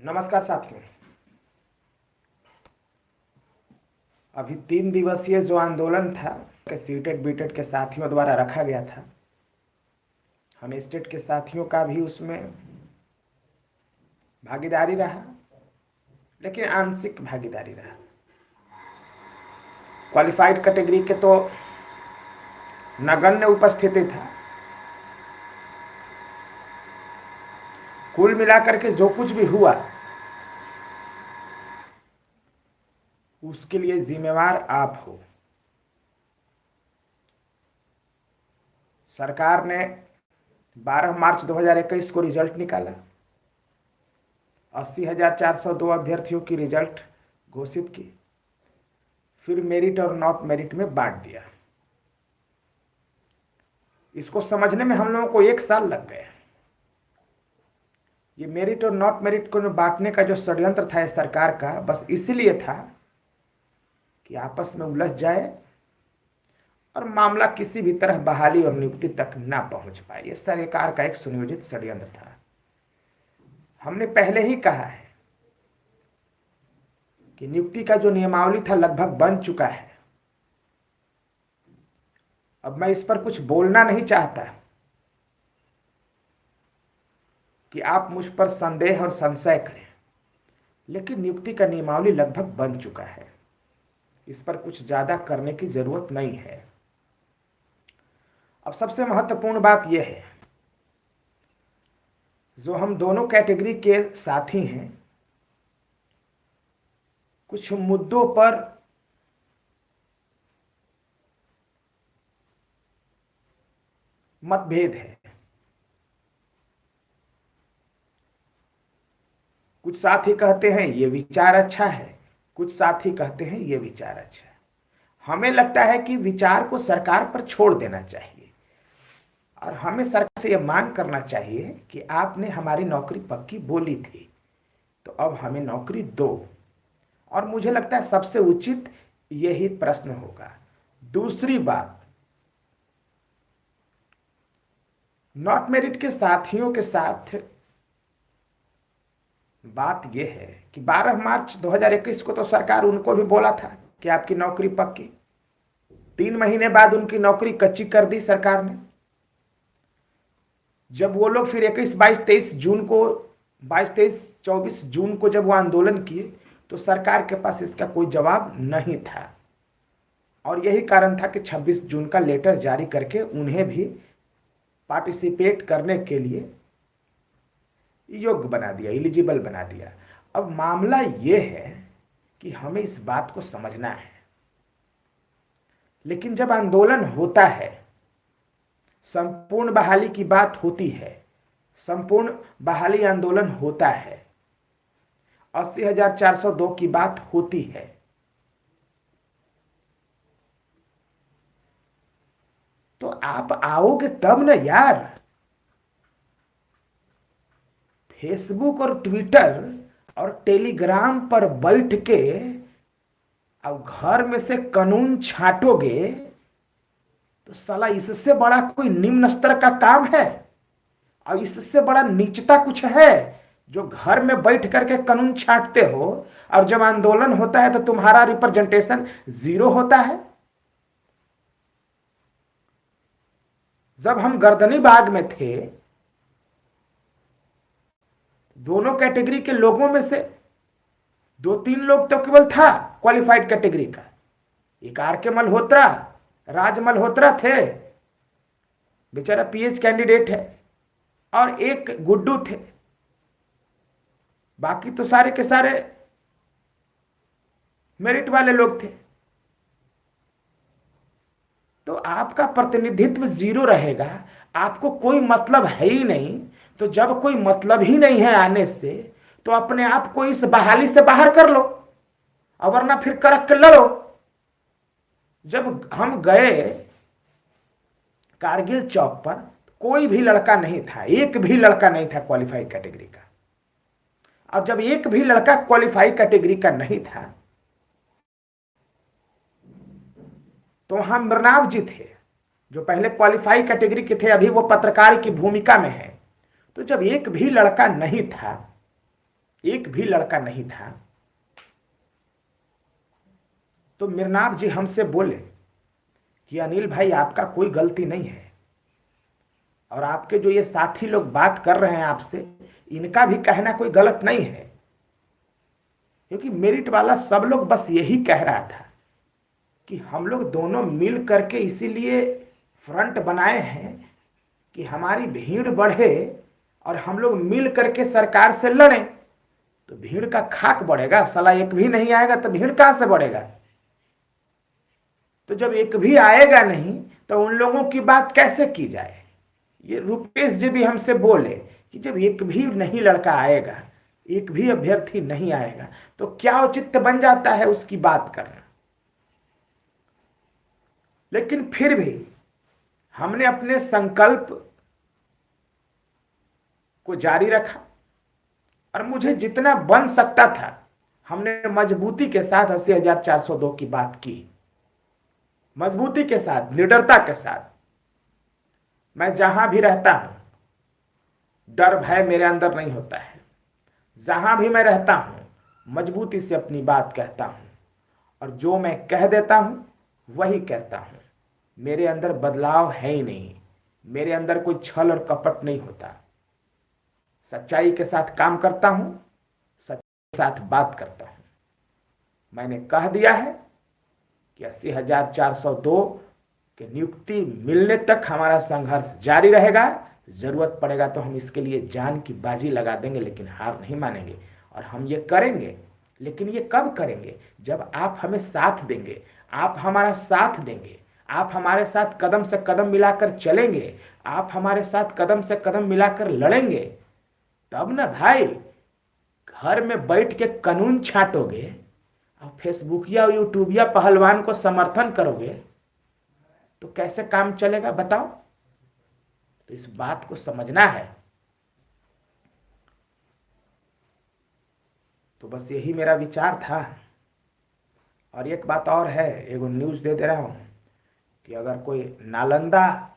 नमस्कार साथियों। अभी 3 दिवसीय जो आंदोलन था के सीटेड बीटेड के साथियों द्वारा रखा गया था, हम स्टेट के साथियों का भी उसमें भागीदारी रहा, लेकिन आंशिक भागीदारी रहा। क्वालिफाइड कैटेगरी के तो नगण्य उपस्थिति था। कुल मिलाकर के जो कुछ भी हुआ उसके लिए जिम्मेवार आप हो। सरकार ने 12 मार्च 2021 को रिजल्ट निकाला। 80,402 अभ्यर्थियों की रिजल्ट घोषित की, फिर मेरिट और नॉट मेरिट में बांट दिया। इसको समझने में हम लोगों को 1 साल लग गया। ये मेरिट और नॉट मेरिट को बांटने का जो षड्यंत्र था सरकार का, बस इसलिए था कि आपस में उलझ जाए और मामला किसी भी तरह बहाली और नियुक्ति तक ना पहुंच पाए। ये सरकार का एक सुनियोजित षड्यंत्र था। हमने पहले ही कहा है कि नियुक्ति का जो नियमावली था लगभग बन चुका है। अब मैं इस पर कुछ बोलना नहीं चाहता कि आप मुझ पर संदेह और संशय करें, लेकिन नियुक्ति का नियमावली लगभग बन चुका है। इस पर कुछ ज्यादा करने की जरूरत नहीं है। अब सबसे महत्वपूर्ण बात यह है, जो हम दोनों कैटेगरी के साथी हैं, कुछ मुद्दों पर मतभेद है। कुछ साथी कहते हैं ये विचार अच्छा है, कुछ साथी कहते हैं ये विचार अच्छा है। हमें लगता है कि विचार को सरकार पर छोड़ देना चाहिए और हमें सरकार से यह मांग करना चाहिए कि आपने हमारी नौकरी पक्की बोली थी, तो अब हमें नौकरी दो। और मुझे लगता है सबसे उचित यही प्रश्न होगा। दूसरी बात, नॉट मेरिट के साथियों के साथ बात यह है कि 12 मार्च 2021 को तो सरकार उनको भी बोला था कि आपकी नौकरी पक्की। 3 महीने बाद उनकी नौकरी कच्ची कर दी सरकार ने। जब वो लोग फिर 21, 22, 23 जून को 22, 23, 24 जून को जब वो आंदोलन किए तो सरकार के पास इसका कोई जवाब नहीं था। और यही कारण था कि 26 जून का लेटर जारी करके उन्हें भी पार्टिसिपेट करने के लिए योग्य बना दिया, एलिजिबल बना दिया। अब मामला यह है कि हमें इस बात को समझना है। लेकिन जब आंदोलन होता है, संपूर्ण बहाली की बात होती है, संपूर्ण बहाली आंदोलन होता है, 80,402 की बात होती है, तो आप आओगे तब ना यार। फेसबुक और ट्विटर और टेलीग्राम पर बैठ के अब घर में से कानून छांटोगे तो साला इससे बड़ा कोई निम्न स्तर का काम है और इससे बड़ा नीचता कुछ है जो घर में बैठ करके कानून छांटते हो और जब आंदोलन होता है तो तुम्हारा रिप्रेजेंटेशन 0 होता है। जब हम गर्दनी बाग में थे, दोनों कैटेगरी के लोगों में से 2-3 लोग तो केवल था क्वालिफाइड कैटेगरी का। एक आर के मल्होत्रा, राज मल्होत्रा थे, बेचारा पीएच कैंडिडेट है, और एक गुड्डू थे। बाकी तो सारे के सारे मेरिट वाले लोग थे। तो आपका प्रतिनिधित्व 0 रहेगा, आपको कोई मतलब है ही नहीं। तो जब कोई मतलब ही नहीं है आने से, तो अपने आप को इस बहाली से बाहर कर लो, और वरना फिर करक के लड़ो। जब हम गए कारगिल चौक पर, कोई भी लड़का नहीं था, एक भी लड़का नहीं था क्वालिफाइड कैटेगरी का। अब जब एक भी लड़का क्वालिफाइड कैटेगरी का नहीं था, तो वहां मृणाव जी थे जो पहले क्वालिफाइड कैटेगरी के थे, अभी वो पत्रकार की भूमिका में है। तो जब एक भी लड़का नहीं था, एक भी लड़का नहीं था। तो मिरनाब जी हमसे बोले कि अनिल भाई आपका कोई गलती नहीं है, और आपके जो ये साथी लोग बात कर रहे हैं आपसे, इनका भी कहना कोई गलत नहीं है, क्योंकि मेरिट वाला सब लोग बस यही कह रहा था कि हम लोग दोनों मिल करके इसीलिए फ्रंट बनाए हैं कि हमारी भीड़ बढ़े और हम लोग मिल करके सरकार से लड़ें। तो भीड़ का खाक बढ़ेगा, साला एक भी नहीं आएगा तो भीड़ कहां से बढ़ेगा। तो जब एक भी आएगा नहीं तो उन लोगों की बात कैसे की जाए। ये रुपेश जी भी हमसे बोले कि जब एक भी नहीं लड़का आएगा, एक भी अभ्यर्थी नहीं आएगा, तो क्या औचित्य बन जाता है उसकी बात करना। लेकिन फिर भी हमने अपने संकल्प को जारी रखा, और मुझे जितना बन सकता था हमने मजबूती के साथ 80,402 की बात की, मजबूती के साथ, निडरता के साथ। मैं जहां भी रहता हूं डर भय मेरे अंदर नहीं होता है। जहां भी मैं रहता हूं मजबूती से अपनी बात कहता हूं, और जो मैं कह देता हूं वही कहता हूं। मेरे अंदर बदलाव है ही नहीं, मेरे अंदर कोई छल और कपट नहीं होता। सच्चाई के साथ काम करता हूं, सच्चाई के साथ बात करता हूं। मैंने कह दिया है कि 80,402 की नियुक्ति मिलने तक हमारा संघर्ष जारी रहेगा। जरूरत पड़ेगा तो हम इसके लिए जान की बाजी लगा देंगे, लेकिन हार नहीं मानेंगे। और हम ये करेंगे, लेकिन ये कब करेंगे? जब आप हमें साथ देंगे, आप हमारा साथ देंगे, आप हमारे साथ कदम से कदम मिलाकर चलेंगे, आप हमारे साथ कदम से कदम मिलाकर लड़ेंगे, तब ना भाई। घर में बैठ के कानून छाटोगे और फेसबुक या यूट्यूब या पहलवान को समर्थन करोगे तो कैसे काम चलेगा बताओ। तो इस बात को समझना है। तो बस यही मेरा विचार था। और एक बात और है, एगो न्यूज़ दे रहा हूं कि अगर कोई नालंदा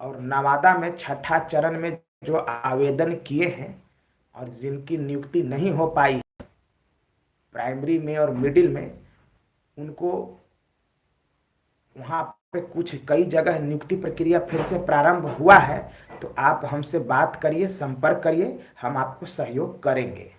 और नवादा में छठा चरण में जो आवेदन किए हैं और जिनकी नियुक्ति नहीं हो पाई प्राइमरी में और मिडिल में, उनको वहाँ पे कुछ कई जगह नियुक्ति प्रक्रिया फिर से प्रारंभ हुआ है। तो आप हमसे बात करिए, संपर्क करिए, हम आपको सहयोग करेंगे।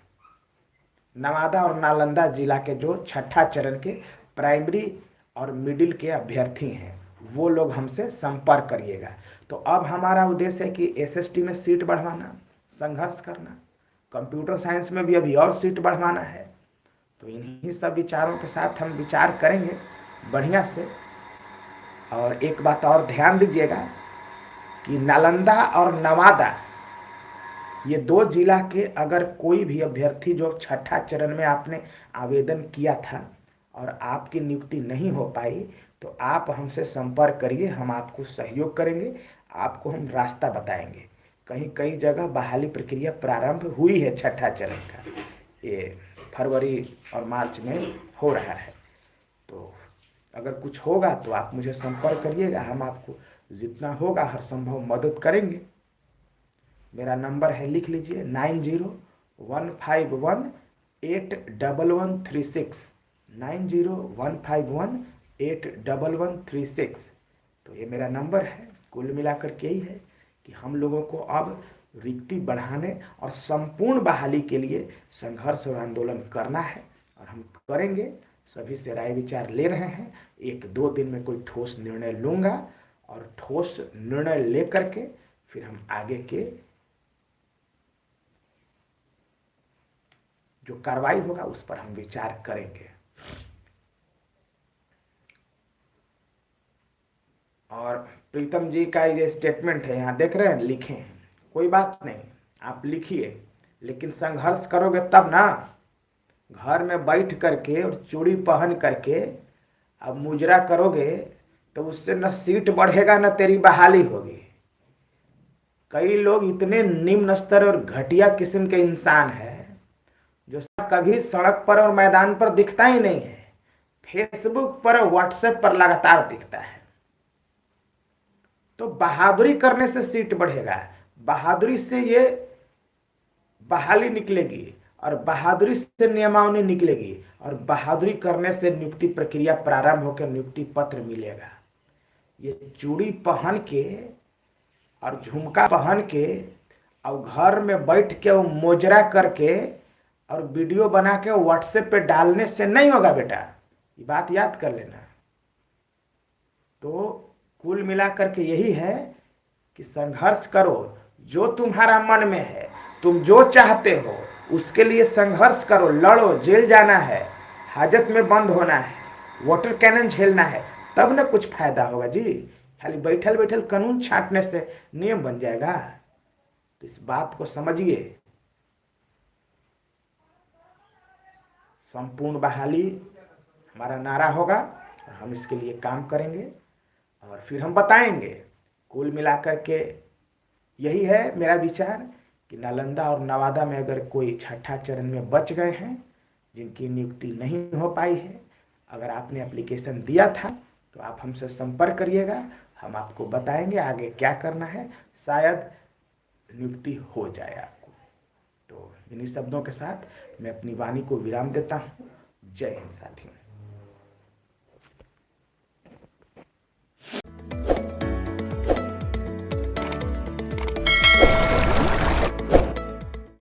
नवादा और नालंदा जिला के जो छठा चरण के प्राइमरी और मिडिल के अभ्यर्थी हैं वो लोग हमसे संपर्क करिएगा। तो अब हमारा उद्देश्य है कि एसएसटी में सीट बढ़वाना, संघर्ष करना, कंप्यूटर साइंस में भी अभी और सीट बढ़वाना है। तो इन्हीं सब विचारों के साथ हम विचार करेंगे बढ़िया से। और एक बात और ध्यान दीजिएगा कि नालंदा और नवादा ये दो जिला के अगर कोई भी अभ्यर्थी जो छठा चरण में आपने आवेदन किया था और आपकी नियुक्ति नहीं हो पाई, तो आप हमसे संपर्क करिए, हम आपको सहयोग करेंगे, आपको हम रास्ता बताएंगे। कहीं कई जगह बहाली प्रक्रिया प्रारंभ हुई है छठा चरण का, ये फरवरी और मार्च में हो रहा है। तो अगर कुछ होगा तो आप मुझे संपर्क करिएगा, हम आपको जितना होगा हर संभव मदद करेंगे। मेरा नंबर है, लिख लीजिए, 9015181136, 9015181136। तो ये मेरा नंबर है। कुल मिलाकर के यही है कि हम लोगों को अब रिक्ति बढ़ाने और संपूर्ण बहाली के लिए संघर्ष और आंदोलन करना है, और हम करेंगे। सभी से राय विचार ले रहे हैं, 1-2 दिन में कोई ठोस निर्णय लूँगा, और ठोस निर्णय लेकर के फिर हम आगे के जो कार्रवाई होगा उस पर हम विचार करेंगे। और प्रीतम जी का ये स्टेटमेंट है, यहाँ देख रहे हैं, लिखे हैं, कोई बात नहीं, आप लिखिए, लेकिन संघर्ष करोगे तब ना। घर में बैठ करके और चूड़ी पहन करके अब मुजरा करोगे तो उससे न सीट बढ़ेगा न तेरी बहाली होगी। कई लोग इतने निम्न स्तर और घटिया किस्म के इंसान हैं जो कभी सड़क पर और मैदान पर दिखता ही नहीं है, फेसबुक पर और व्हाट्सएप पर लगातार दिखता है। तो बहादुरी करने से सीट बढ़ेगा, बहादुरी से ये बहाली निकलेगी, और बहादुरी से नियमावली निकलेगी, और बहादुरी करने से नियुक्ति प्रक्रिया प्रारंभ होकर नियुक्ति पत्र मिलेगा। ये चूड़ी पहन के और झुमका पहन के और घर में बैठ के वो मोजरा करके और वीडियो बना के व्हाट्सएप पे डालने से नहीं होगा बेटा, ये बात याद कर लेना। तो कुल मिलाकर के यही है कि संघर्ष करो, जो तुम्हारा मन में है, तुम जो चाहते हो उसके लिए संघर्ष करो, लड़ो, जेल जाना है, हाजत में बंद होना है, वाटर कैनन झेलना है, तब ना कुछ फायदा होगा जी। खाली बैठल बैठल कानून छांटने से नियम बन जाएगा? तो इस बात को समझिए। संपूर्ण बहाली हमारा नारा होगा और हम इसके लिए काम करेंगे और फिर हम बताएंगे। कुल मिलाकर के यही है मेरा विचार कि नालंदा और नवादा में अगर कोई छठा चरण में बच गए हैं, जिनकी नियुक्ति नहीं हो पाई है, अगर आपने एप्लीकेशन दिया था तो आप हमसे संपर्क करिएगा, हम आपको बताएंगे आगे क्या करना है, शायद नियुक्ति हो जाए आपको। तो इन्हीं शब्दों के साथ मैं अपनी वाणी को विराम देता हूँ। जय हिंद साथियों।